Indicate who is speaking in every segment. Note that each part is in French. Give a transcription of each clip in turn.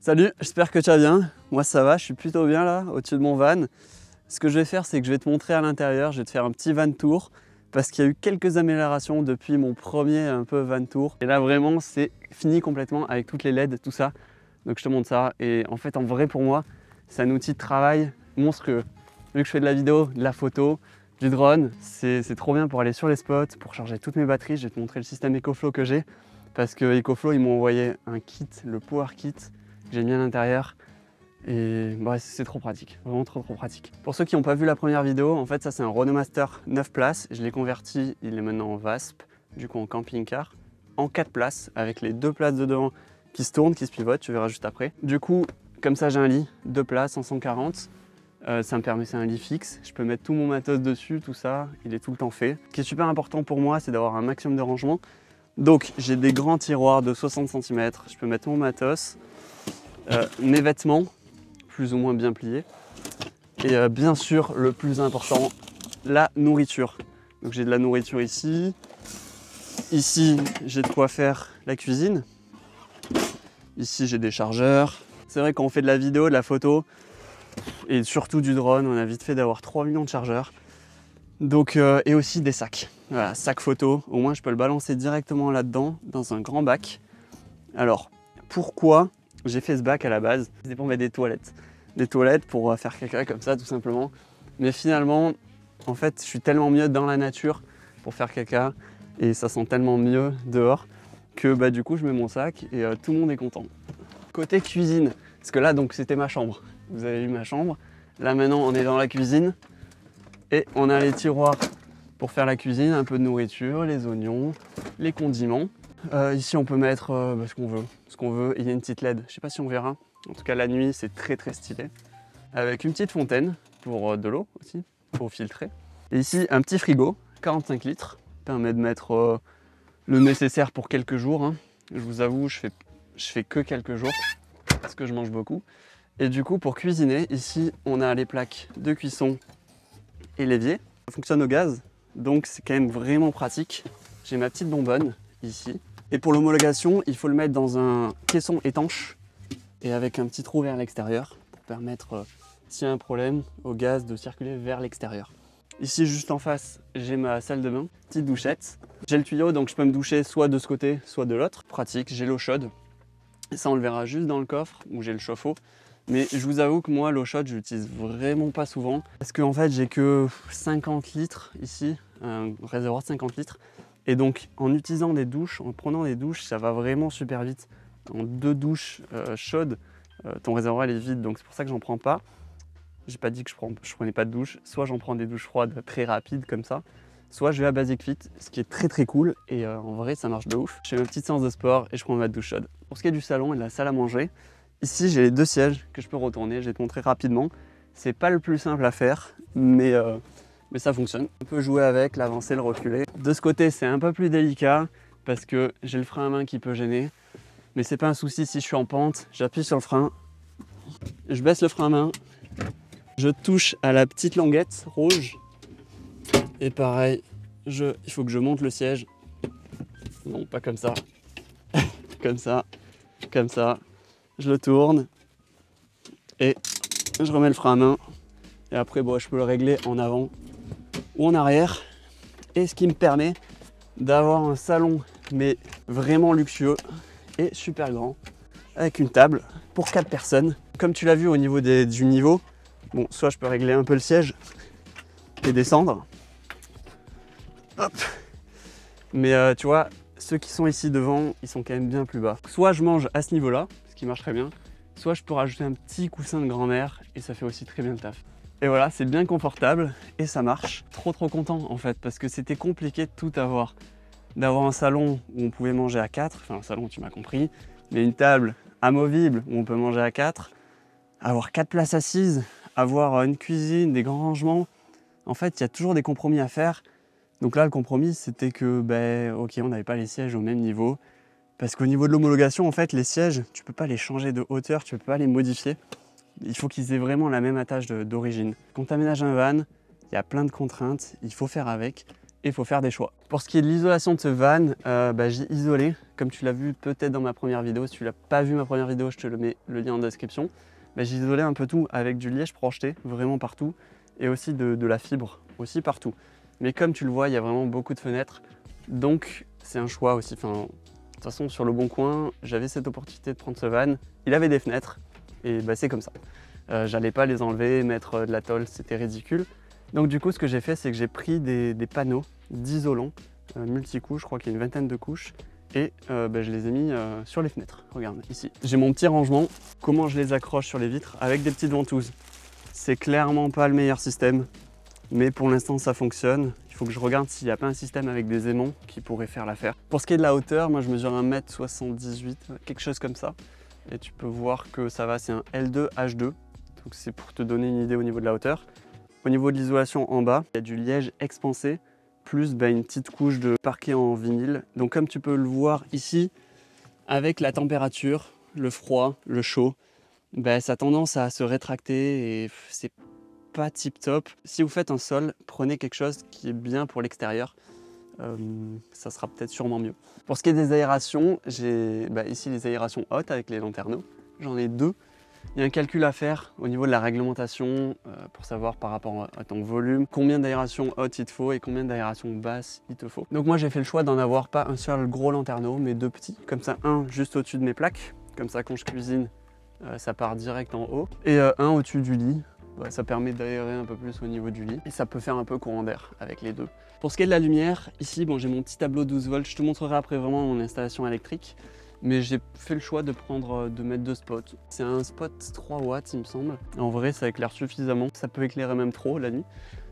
Speaker 1: Salut, j'espère que tu vas bien. Moi ça va, je suis plutôt bien là, au-dessus de mon van. Ce que je vais faire, c'est que je vais te montrer à l'intérieur, je vais te faire un petit van tour parce qu'il y a eu quelques améliorations depuis mon premier un peu van tour. Et là vraiment, c'est fini complètement avec toutes les LED, tout ça. Donc je te montre ça. Et en fait, en vrai pour moi, c'est un outil de travail monstrueux. Vu que je fais de la vidéo, de la photo, du drone, c'est trop bien pour aller sur les spots, pour charger toutes mes batteries. Je vais te montrer le système EcoFlow que j'ai parce que EcoFlow, ils m'ont envoyé un kit, le Power Kit, que j'ai mis à l'intérieur. Et bah, c'est trop pratique, vraiment trop pratique. Pour ceux qui n'ont pas vu la première vidéo, en fait ça c'est un Renault Master 9 places. Je l'ai converti, il est maintenant en VASP, du coup en camping-car, en 4 places, avec les 2 places de devant qui se tournent, qui se pivotent, tu verras juste après. Du coup, comme ça j'ai un lit, 2 places en 140. Ça me permet, c'est un lit fixe, je peux mettre tout mon matos dessus, tout ça, il est tout le temps fait. Ce qui est super important pour moi, c'est d'avoir un maximum de rangement. Donc j'ai des grands tiroirs de 60 cm, je peux mettre mon matos, mes vêtements, plus ou moins bien pliés, et bien sûr le plus important, la nourriture. Donc j'ai de la nourriture ici, j'ai de quoi faire la cuisine, ici j'ai des chargeurs. C'est vrai quand on fait de la vidéo, de la photo et surtout du drone, on a vite fait d'avoir 3 millions de chargeurs. Donc, et aussi des sacs, voilà, sac photo, au moins je peux le balancer directement là-dedans, dans un grand bac. Alors, pourquoi j'ai fait ce bac à la base? C'est pour mettre des toilettes pour faire caca comme ça tout simplement. Mais finalement, en fait, je suis tellement mieux dans la nature pour faire caca et ça sent tellement mieux dehors que bah, du coup je mets mon sac et tout le monde est content. Côté cuisine, parce que là donc c'était ma chambre, vous avez vu ma chambre. Là maintenant on est dans la cuisine et on a les tiroirs pour faire la cuisine, un peu de nourriture, les oignons, les condiments. Ici on peut mettre ce qu'on veut, il y a une petite LED, je sais pas si on verra. En tout cas la nuit c'est très stylé. Avec une petite fontaine pour de l'eau aussi, pour filtrer. Et ici un petit frigo, 45 litres, permet de mettre le nécessaire pour quelques jours. Hein. Je vous avoue, je fais que quelques jours parce que je mange beaucoup. Et du coup pour cuisiner, ici on a les plaques de cuisson et l'évier. Ça fonctionne au gaz, donc c'est quand même vraiment pratique. J'ai ma petite bonbonne ici. Et pour l'homologation, il faut le mettre dans un caisson étanche et avec un petit trou vers l'extérieur pour permettre, s'il y a un problème, au gaz de circuler vers l'extérieur. Ici, juste en face, j'ai ma salle de bain, petite douchette. J'ai le tuyau, donc je peux me doucher soit de ce côté, soit de l'autre. Pratique, j'ai l'eau chaude. Et ça, on le verra juste dans le coffre où j'ai le chauffe-eau. Mais je vous avoue que moi, l'eau chaude, je l'utilise vraiment pas souvent. Parce qu'en fait, j'ai que 50 litres ici, un réservoir de 50 litres. Et donc, en utilisant des douches, en prenant des douches, ça va vraiment super vite. En 2 douches chaudes, ton réservoir est vide, donc c'est pour ça que j'en prends pas. J'ai pas dit que je prenais pas de douche. Soit j'en prends des douches froides très rapides comme ça, soit je vais à Basic Fit, ce qui est très cool. Et en vrai, ça marche de ouf. Je fais ma petite séance de sport et je prends ma douche chaude. Pour ce qui est du salon et de la salle à manger, ici j'ai les 2 sièges que je peux retourner. Je vais te montrer rapidement. C'est pas le plus simple à faire, mais ça fonctionne. On peut jouer avec, l'avancer, le reculer. De ce côté, c'est un peu plus délicat parce que j'ai le frein à main qui peut gêner. Mais c'est pas un souci si je suis en pente. J'appuie sur le frein, je baisse le frein à main, je touche à la petite languette rouge. Et pareil, il faut que je monte le siège. Non, pas comme ça. Comme ça, comme ça. Je le tourne et je remets le frein à main. Et après, bon, je peux le régler en avant ou en arrière. Et ce qui me permet d'avoir un salon, mais vraiment luxueux et super grand, avec une table pour 4 personnes. Comme tu l'as vu au niveau du niveau, bon, soit je peux régler un peu le siège et descendre. Hop. Mais tu vois, ceux qui sont ici devant, ils sont quand même bien plus bas. Soit je mange à ce niveau-là, ce qui marche très bien, soit je peux rajouter un petit coussin de grand-mère et ça fait aussi très bien le taf. Et voilà, c'est bien confortable et ça marche. Trop content en fait, parce que c'était compliqué de tout avoir. D'avoir un salon où on pouvait manger à 4, enfin un salon tu m'as compris, mais une table amovible où on peut manger à 4, avoir 4 places assises, avoir une cuisine, des grands rangements. En fait, il y a toujours des compromis à faire. Donc là, le compromis, c'était que, ok, on n'avait pas les sièges au même niveau. Parce qu'au niveau de l'homologation, en fait, les sièges, tu peux pas les changer de hauteur, tu peux pas les modifier. Il faut qu'ils aient vraiment la même attache d'origine. Quand tu aménages un van, il y a plein de contraintes, il faut faire avec. et il faut faire des choix. Pour ce qui est de l'isolation de ce van, j'ai isolé, comme tu l'as vu peut-être dans ma première vidéo. Si tu l'as pas vu ma première vidéo, je te le mets le lien en description. J'ai isolé un peu tout avec du liège projeté, vraiment partout, et aussi de la fibre, aussi partout. Mais comme tu le vois, il y a vraiment beaucoup de fenêtres, donc c'est un choix aussi. Enfin, de toute façon, sur le Bon Coin, j'avais cette opportunité de prendre ce van. Il avait des fenêtres, et c'est comme ça. J'allais pas les enlever, mettre de la tôle, c'était ridicule. Donc du coup, ce que j'ai fait, c'est que j'ai pris des panneaux d'isolant multicouches, je crois qu'il y a une vingtaine de couches, et je les ai mis sur les fenêtres. Regarde ici. J'ai mon petit rangement, comment je les accroche sur les vitres avec des petites ventouses. C'est clairement pas le meilleur système, mais pour l'instant ça fonctionne. Il faut que je regarde s'il n'y a pas un système avec des aimants qui pourrait faire l'affaire. Pour ce qui est de la hauteur, moi je mesure 1m78, quelque chose comme ça. Et tu peux voir que ça va, c'est un L2 H2, donc c'est pour te donner une idée au niveau de la hauteur. Au niveau de l'isolation en bas, il y a du liège expansé, plus une petite couche de parquet en vinyle. Donc comme tu peux le voir ici, avec la température, le froid, le chaud, ça a tendance à se rétracter et c'est pas tip top. Si vous faites un sol, prenez quelque chose qui est bien pour l'extérieur. Ça sera peut-être sûrement mieux. Pour ce qui est des aérations, j'ai ici les aérations hautes avec les lanterneaux. J'en ai deux. Il y a un calcul à faire au niveau de la réglementation pour savoir par rapport à ton volume combien d'aération haute il te faut et combien d'aération basse il te faut. Donc moi j'ai fait le choix d'en avoir pas un seul gros lanterneau mais deux petits. Comme ça un juste au-dessus de mes plaques. Comme ça quand je cuisine ça part direct en haut. Et un au-dessus du lit. Ça permet d'aérer un peu plus au niveau du lit et ça peut faire un peu courant d'air avec les deux. Pour ce qui est de la lumière, ici j'ai mon petit tableau 12 volts. Je te montrerai après vraiment mon installation électrique. Mais j'ai fait le choix de mettre deux spots. C'est un spot 3 watts il me semble. En vrai ça éclaire suffisamment, ça peut éclairer même trop la nuit.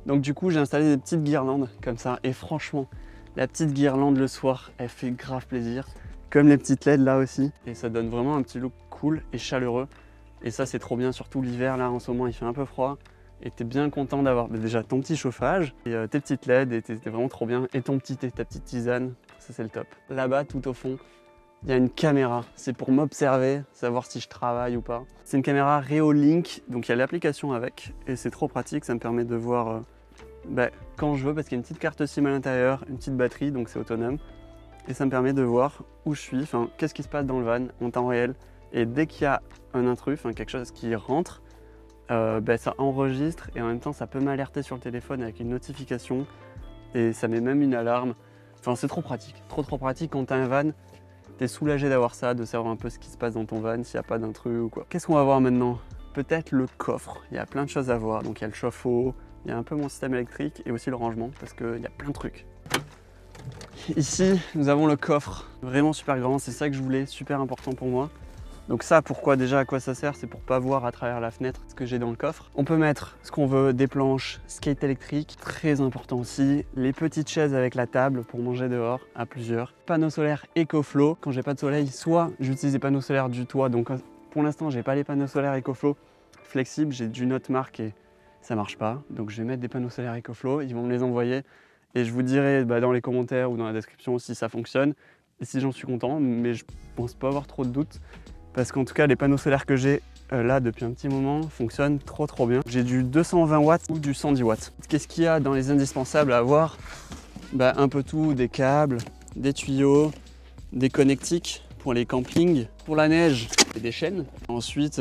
Speaker 1: Donc du coup j'ai installé des petites guirlandes comme ça et franchement la petite guirlande le soir elle fait grave plaisir. Comme les petites LED là aussi. Et ça donne vraiment un petit look cool et chaleureux. Et ça c'est trop bien, surtout l'hiver là en ce moment il fait un peu froid. Et t'es bien content d'avoir déjà ton petit chauffage et tes petites LED et t'es vraiment trop bien. Et ta petite tisane, ça c'est le top. Là-bas tout au fond, il y a une caméra, c'est pour m'observer, savoir si je travaille ou pas. C'est une caméra Reolink, donc il y a l'application avec, et c'est trop pratique, ça me permet de voir quand je veux, parce qu'il y a une petite carte SIM à l'intérieur, une petite batterie, donc c'est autonome. Et ça me permet de voir où je suis, qu'est-ce qui se passe dans le van en temps réel. Et dès qu'il y a un intrus, quelque chose qui rentre, ça enregistre, et en même temps ça peut m'alerter sur le téléphone avec une notification, et ça met même une alarme. C'est trop pratique, trop pratique quand tu as un van. T'es soulagé d'avoir ça, de savoir un peu ce qui se passe dans ton van, s'il n'y a pas d'intrus ou quoi. Qu'est-ce qu'on va voir maintenant? Peut-être le coffre. Il y a plein de choses à voir. Donc il y a le chauffe-eau, il y a un peu mon système électrique et aussi le rangement parce qu'il y a plein de trucs. Ici, nous avons le coffre. Vraiment super grand, c'est ça que je voulais, super important pour moi. Donc ça, pourquoi déjà, à quoi ça sert? C'est pour pas voir à travers la fenêtre ce que j'ai dans le coffre. On peut mettre ce qu'on veut, des planches, skate électrique, très important aussi. Les petites chaises avec la table pour manger dehors à plusieurs. Panneaux solaires EcoFlow. Quand j'ai pas de soleil, soit j'utilise des panneaux solaires du toit. Donc pour l'instant, j'ai pas les panneaux solaires EcoFlow flexibles. J'ai d'une autre marque et ça marche pas. Donc je vais mettre des panneaux solaires EcoFlow. Ils vont me les envoyer et je vous dirai dans les commentaires ou dans la description si ça fonctionne et si j'en suis content. Mais je pense pas avoir trop de doutes. Parce qu'en tout cas, les panneaux solaires que j'ai là depuis un petit moment fonctionnent trop bien. J'ai du 220 watts ou du 110 watts. Qu'est-ce qu'il y a dans les indispensables à avoir? Un peu tout, des câbles, des tuyaux, des connectiques pour les campings, pour la neige, et des chaînes. Ensuite,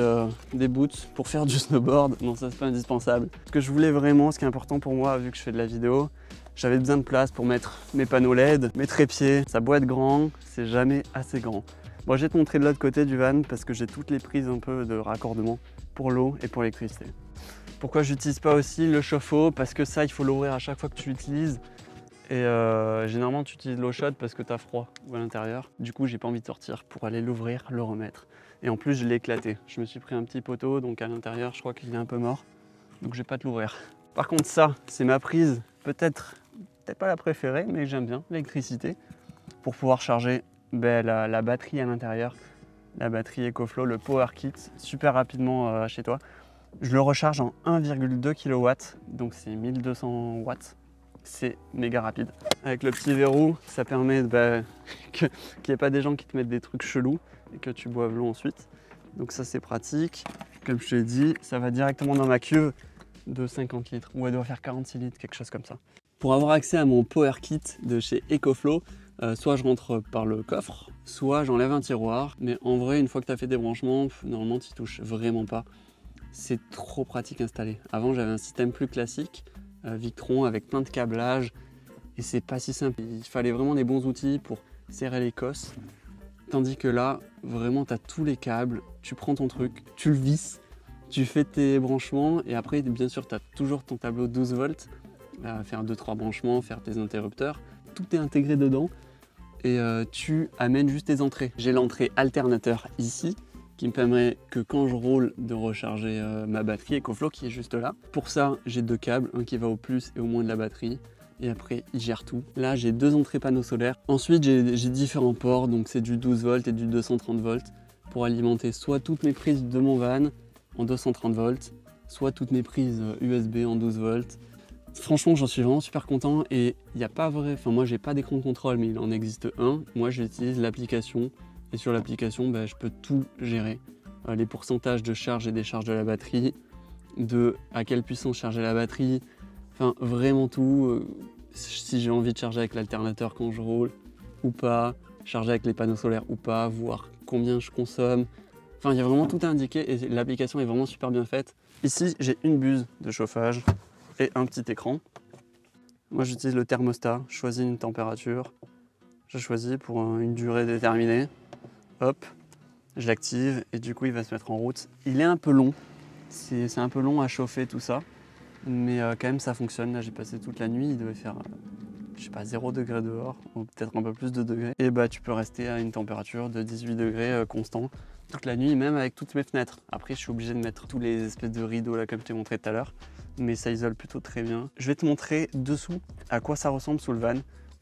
Speaker 1: des boots pour faire du snowboard. Non, ça c'est pas indispensable. Ce que je voulais vraiment, ce qui est important pour moi, vu que je fais de la vidéo, j'avais besoin de place pour mettre mes panneaux LED, mes trépieds. Ça doit être grand, c'est jamais assez grand. Bon, je vais te montrer de l'autre côté du van parce que j'ai toutes les prises un peu de raccordement pour l'eau et pour l'électricité. Pourquoi j'utilise pas aussi le chauffe-eau? Parce que ça, il faut l'ouvrir à chaque fois que tu l'utilises. Et généralement, tu utilises l'eau chaude parce que tu as froid à l'intérieur. Du coup, j'ai pas envie de sortir pour aller l'ouvrir, le remettre. Et en plus, je l'ai éclaté. Je me suis pris un petit poteau, donc à l'intérieur, je crois qu'il est un peu mort. Donc, je vais pas te l'ouvrir. Par contre, ça, c'est ma prise, peut-être pas la préférée, mais j'aime bien, l'électricité, pour pouvoir charger la batterie à l'intérieur, la batterie EcoFlow, le Power Kit, super rapidement chez toi. Je le recharge en 1,2 kW, donc c'est 1200 watts. C'est méga rapide. Avec le petit verrou, ça permet qu'il n'y ait pas des gens qui te mettent des trucs chelous et que tu boives l'eau ensuite. Donc ça c'est pratique. Comme je te l'ai dit, ça va directement dans ma cuve de 50 litres, ou elle doit faire 46 litres, quelque chose comme ça. Pour avoir accès à mon Power Kit de chez EcoFlow, soit je rentre par le coffre, soit j'enlève un tiroir. Mais en vrai, une fois que tu as fait des branchements, normalement tu touches vraiment pas. C'est trop pratique installé. Avant, j'avais un système plus classique, Victron, avec plein de câblages. Et c'est pas si simple. Il fallait vraiment des bons outils pour serrer les cosses. Tandis que là, vraiment, tu as tous les câbles. Tu prends ton truc, tu le visses, tu fais tes branchements. Et après, bien sûr, tu as toujours ton tableau 12 volts. Faire 2-3 branchements, faire tes interrupteurs. Tout est intégré dedans. Et tu amènes juste tes entrées. J'ai l'entrée alternateur ici, qui me permet que quand je roule de recharger ma batterie EcoFlow qui est juste là. Pour ça, j'ai 2 câbles, un qui va au plus et au moins de la batterie. Et après, il gère tout. Là, j'ai 2 entrées panneaux solaires. Ensuite, j'ai différents ports, donc c'est du 12 volts et du 230 volts pour alimenter soit toutes mes prises de mon van en 230 volts, soit toutes mes prises USB en 12 volts. Franchement, j'en suis vraiment super content et il n'y a pas vrai... Enfin, moi, j'ai pas d'écran de contrôle, mais il en existe un. Moi, j'utilise l'application et sur l'application, je peux tout gérer. Les pourcentages de charge et décharge de la batterie, de à quelle puissance charger la batterie, enfin, vraiment tout. Si j'ai envie de charger avec l'alternateur quand je roule ou pas, charger avec les panneaux solaires ou pas, voir combien je consomme. Enfin, il y a vraiment tout à indiquer et l'application est vraiment super bien faite. Ici, j'ai une buse de chauffage et un petit écran. Moi, j'utilise le thermostat, je choisis une température, je choisis pour une durée déterminée. Hop, je l'active et du coup, il va se mettre en route. Il est un peu long, c'est un peu long à chauffer tout ça. Mais quand même ça fonctionne, là j'ai passé toute la nuit, il devait faire, je sais pas, 0 degré dehors, ou peut-être un peu plus de degrés. Et tu peux rester à une température de 18 degrés constant toute la nuit, même avec toutes mes fenêtres. Après je suis obligé de mettre tous les espèces de rideaux là comme je t'ai montré tout à l'heure, mais ça isole plutôt très bien. Je vais te montrer dessous à quoi ça ressemble sous le van,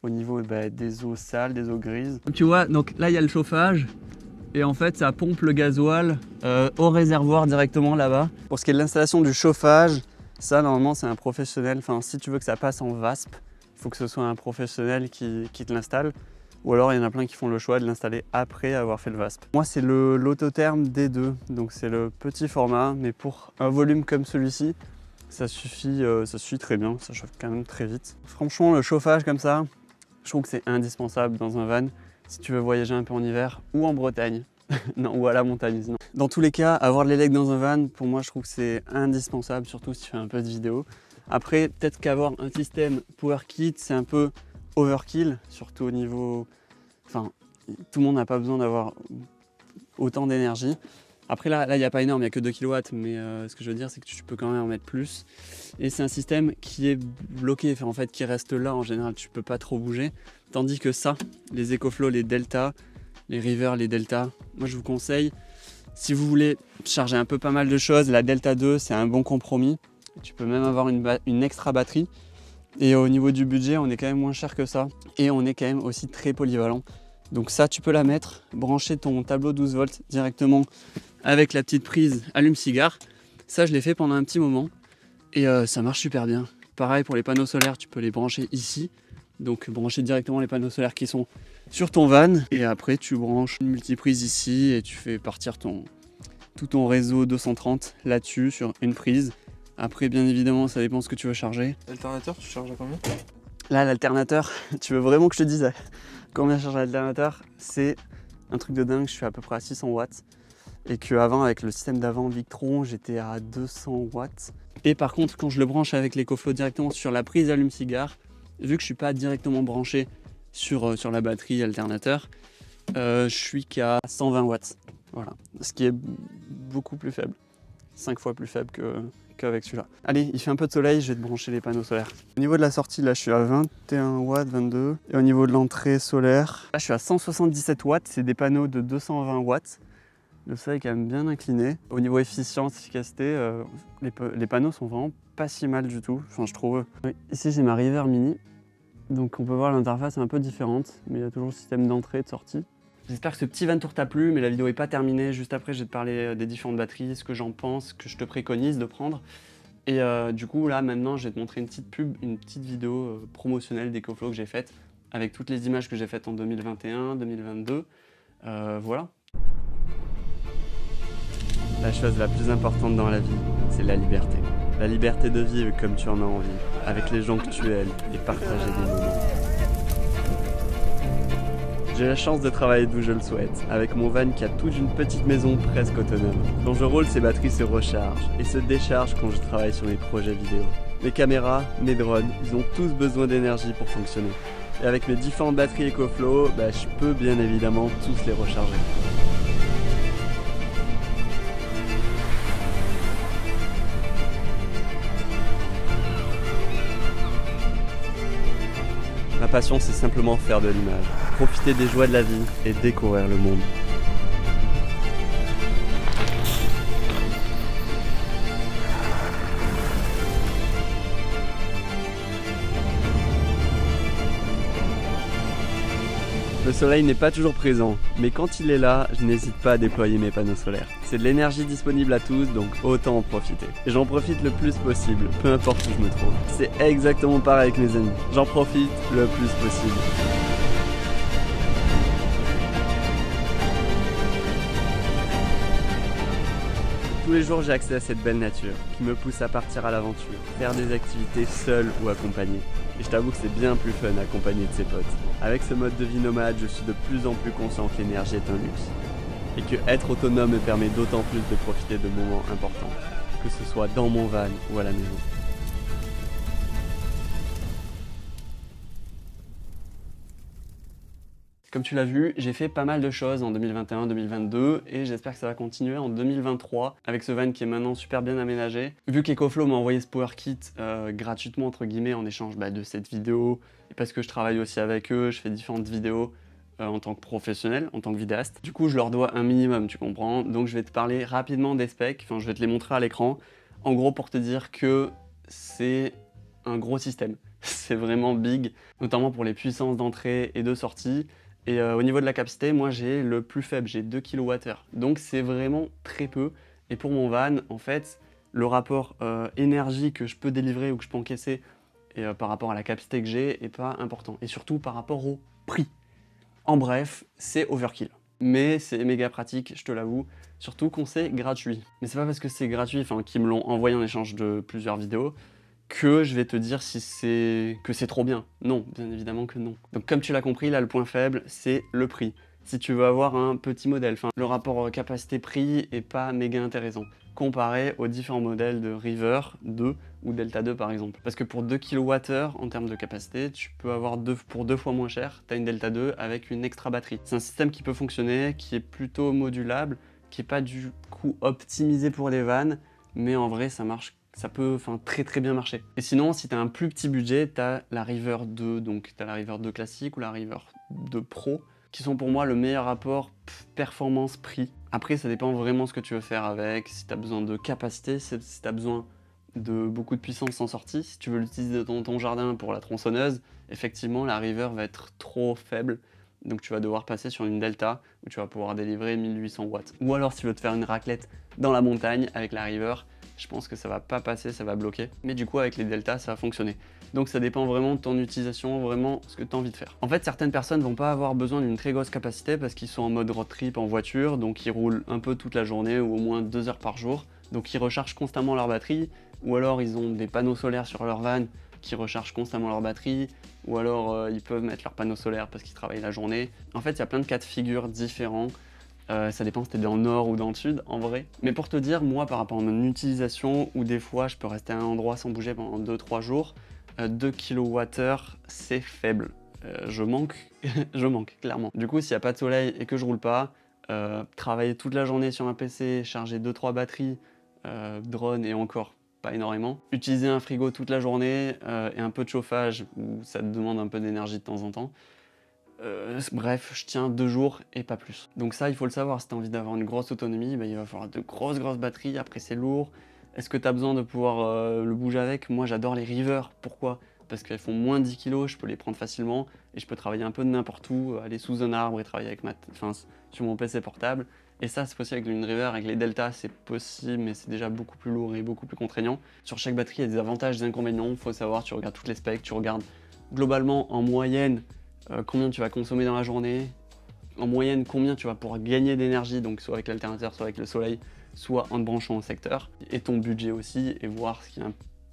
Speaker 1: au niveau des eaux sales, des eaux grises. Tu vois, donc là il y a le chauffage, et en fait ça pompe le gasoil au réservoir directement là-bas. Pour ce qui est de l'installation du chauffage, ça, normalement, c'est un professionnel. Enfin, si tu veux que ça passe en VASP, il faut que ce soit un professionnel qui te l'installe. Ou alors, il y en a plein qui font le choix de l'installer après avoir fait le VASP. Moi, c'est l'autotherme D2. Donc, c'est le petit format. Mais pour un volume comme celui-ci, ça suffit très bien. Ça chauffe quand même très vite. Franchement, le chauffage comme ça, je trouve que c'est indispensable dans un van si tu veux voyager un peu en hiver ou en Bretagne. Non, ou à la montagne. Non. Dans tous les cas, avoir de l'élec dans un van, pour moi, je trouve que c'est indispensable, surtout si tu fais un peu de vidéo. Après, peut-être qu'avoir un système Power Kit, c'est un peu overkill, surtout au niveau... Enfin, tout le monde n'a pas besoin d'avoir autant d'énergie. Après, là, il n'y a pas énorme, il n'y a que 2 kW, mais ce que je veux dire, c'est que tu peux quand même en mettre plus. Et c'est un système qui est bloqué, enfin, en fait, qui reste là en général, tu ne peux pas trop bouger. Tandis que ça, les EcoFlow, les Delta, les River, les Delta, moi je vous conseille, si vous voulez charger un peu pas mal de choses, la Delta 2 c'est un bon compromis. Tu peux même avoir une extra batterie. Et au niveau du budget, on est quand même moins cher que ça. Et on est quand même aussi très polyvalent. Donc ça, tu peux la mettre, brancher ton tableau 12 volts directement avec la petite prise allume-cigare. Ça, je l'ai fait pendant un petit moment et ça marche super bien. Pareil pour les panneaux solaires, tu peux les brancher ici. Donc brancher directement les panneaux solaires qui sont sur ton van. Et après, tu branches une multiprise ici et tu fais partir tout ton réseau 230 là-dessus sur une prise. Après, bien évidemment, ça dépend ce que tu veux charger.
Speaker 2: L'alternateur, tu charges à combien?
Speaker 1: Là, l'alternateur, tu veux vraiment que je te dise combien charge l'alternateur? C'est un truc de dingue, je suis à peu près à 600 watts. Et qu'avant, avec le système d'avant Victron, j'étais à 200 watts. Et par contre, quand je le branche avec l'EcoFlow directement sur la prise allume-cigare, vu que je ne suis pas directement branché sur la batterie alternateur, je suis qu'à 120 watts. Voilà. Ce qui est beaucoup plus faible. 5 fois plus faible qu'avec celui-là. Allez, il fait un peu de soleil, je vais te brancher les panneaux solaires. Au niveau de la sortie, là, je suis à 21 watts, 22. Et au niveau de l'entrée solaire, là, je suis à 177 watts. C'est des panneaux de 220 watts. Le soleil est quand même bien incliné. Au niveau efficience, efficacité, les panneaux sont vraiment pas si mal du tout, enfin, je trouve. Oui, ici, j'ai ma River Mini. Donc, on peut voir l'interface est un peu différente, mais il y a toujours le système d'entrée et de sortie. J'espère que ce petit van tour t'a plu, mais la vidéo n'est pas terminée. Juste après, je vais te parler des différentes batteries, ce que j'en pense, ce que je te préconise de prendre. Et du coup, là, maintenant, je vais te montrer une petite pub, une petite vidéo promotionnelle d'EcoFlow que j'ai faite, avec toutes les images que j'ai faites en 2021, 2022. Voilà. La chose la plus importante dans la vie, c'est la liberté. La liberté de vivre comme tu en as envie. avec les gens que tu aimes et partager des moments. J'ai la chance de travailler d'où je le souhaite, avec mon van qui a toute une petite maison presque autonome. Quand je roule, ces batteries se rechargent et se déchargent quand je travaille sur mes projets vidéo. Mes caméras, mes drones, ils ont tous besoin d'énergie pour fonctionner. Et avec mes différentes batteries EcoFlow, je peux bien évidemment tous les recharger. Ma passion, c'est simplement faire de l'image, profiter des joies de la vie et découvrir le monde. Le soleil n'est pas toujours présent, mais quand il est là, je n'hésite pas à déployer mes panneaux solaires. C'est de l'énergie disponible à tous, donc autant en profiter. Et j'en profite le plus possible, peu importe où je me trouve. C'est exactement pareil avec mes amis. J'en profite le plus possible. Tous les jours, j'ai accès à cette belle nature qui me pousse à partir à l'aventure, faire des activités seul ou accompagné. Et je t'avoue que c'est bien plus fun accompagné de ses potes. Avec ce mode de vie nomade, je suis de plus en plus conscient que l'énergie est un luxe. Et que être autonome me permet d'autant plus de profiter de moments importants, que ce soit dans mon van ou à la maison. Comme tu l'as vu, j'ai fait pas mal de choses en 2021-2022 et j'espère que ça va continuer en 2023 avec ce van qui est maintenant super bien aménagé. Vu qu'EcoFlow m'a envoyé ce Power Kit gratuitement entre guillemets en échange de cette vidéo et parce que je travaille aussi avec eux, je fais différentes vidéos en tant que professionnel, en tant que vidéaste. Du coup, je leur dois un minimum, tu comprends. Donc je vais te parler rapidement des specs, je vais te les montrer à l'écran. En gros, pour te dire que c'est un gros système. C'est vraiment big, notamment pour les puissances d'entrée et de sortie. Et au niveau de la capacité, moi j'ai le plus faible, j'ai 2 kWh. Donc c'est vraiment très peu. Et pour mon van, en fait, le rapport énergie que je peux délivrer ou que je peux encaisser et, par rapport à la capacité que j'ai est pas important. Et surtout par rapport au prix. En bref, c'est overkill. Mais c'est méga pratique, je te l'avoue. Surtout qu'on c'est gratuit. Mais c'est pas parce que c'est gratuit, qu'ils me l'ont envoyé en échange de plusieurs vidéos, que je vais te dire si c'est trop bien. Non, bien évidemment que non. Donc comme tu l'as compris, là le point faible, c'est le prix. Si tu veux avoir un petit modèle, le rapport capacité-prix est pas méga intéressant, comparé aux différents modèles de River 2 ou Delta 2 par exemple. Parce que pour 2 kWh en termes de capacité, tu peux avoir pour 2 fois moins cher, tu as une Delta 2 avec une extra batterie. C'est un système qui peut fonctionner, qui est plutôt modulable, qui n'est pas du coup optimisé pour les vannes, mais en vrai ça marche. Ça peut très bien marcher. Et sinon, si tu as un plus petit budget, tu as la River 2, donc tu as la River 2 classique ou la River 2 Pro, qui sont pour moi le meilleur rapport performance-prix. Après, ça dépend vraiment ce que tu veux faire avec, si tu as besoin de capacité, si tu as besoin de beaucoup de puissance en sortie, si tu veux l'utiliser dans ton jardin pour la tronçonneuse, effectivement, la River va être trop faible. Donc tu vas devoir passer sur une Delta où tu vas pouvoir délivrer 1800 watts. Ou alors si tu veux te faire une raclette dans la montagne avec la River, je pense que ça va pas passer, ça va bloquer. Mais du coup avec les Delta ça va fonctionner. Donc ça dépend vraiment de ton utilisation, vraiment ce que tu as envie de faire. En fait certaines personnes vont pas avoir besoin d'une très grosse capacité parce qu'ils sont en mode road trip en voiture, donc ils roulent un peu toute la journée ou au moins 2 heures par jour. Donc ils rechargent constamment leur batterie, ou alors ils ont des panneaux solaires sur leur van qui rechargent constamment leur batterie, ou alors ils peuvent mettre leurs panneaux solaires parce qu'ils travaillent la journée. En fait il y a plein de cas de figure différents. Ça dépend si t'es dans le nord ou dans le sud, en vrai. Mais pour te dire, moi, par rapport à mon utilisation, où des fois, je peux rester à un endroit sans bouger pendant 2-3 jours, 2 kWh, c'est faible. Je manque, je manque, clairement. Du coup, s'il n'y a pas de soleil et que je roule pas, travailler toute la journée sur un PC, charger 2-3 batteries, drone et encore pas énormément. Utiliser un frigo toute la journée et un peu de chauffage, où ça te demande un peu d'énergie de temps en temps. Bref, je tiens 2 jours et pas plus. Donc ça, il faut le savoir, si tu as envie d'avoir une grosse autonomie, il va falloir de grosses batteries, après c'est lourd. Est-ce que tu as besoin de pouvoir le bouger avec? Moi j'adore les River, pourquoi? Parce qu'elles font moins de 10 kg, je peux les prendre facilement et je peux travailler un peu de n'importe où, aller sous un arbre et travailler avec sur mon PC portable. Et ça c'est possible avec une River, avec les Delta c'est possible, mais c'est déjà beaucoup plus lourd et beaucoup plus contraignant. Sur chaque batterie il y a des avantages et des inconvénients, il faut savoir, tu regardes toutes les specs, tu regardes globalement en moyenne combien tu vas consommer dans la journée, en moyenne combien tu vas pouvoir gagner d'énergie, donc soit avec l'alternateur, soit avec le soleil, soit en te branchant au secteur, et ton budget aussi, et voir ce qui est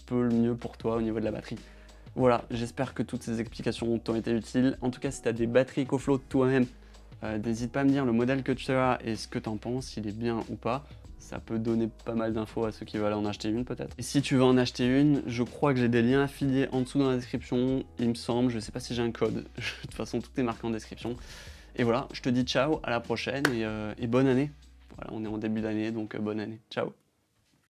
Speaker 1: peu le mieux pour toi au niveau de la batterie. Voilà, j'espère que toutes ces explications t'ont été utiles. En tout cas, si tu as des batteries EcoFlow toi-même, n'hésite pas à me dire le modèle que tu as et ce que tu en penses, s'il est bien ou pas. Ça peut donner pas mal d'infos à ceux qui veulent en acheter une peut-être. Et si tu veux en acheter une, je crois que j'ai des liens affiliés en dessous dans la description, il me semble. Je sais pas si j'ai un code. De toute façon, tout est marqué en description. Et voilà, je te dis ciao, à la prochaine et bonne année. Voilà, on est en début d'année, donc bonne année. Ciao.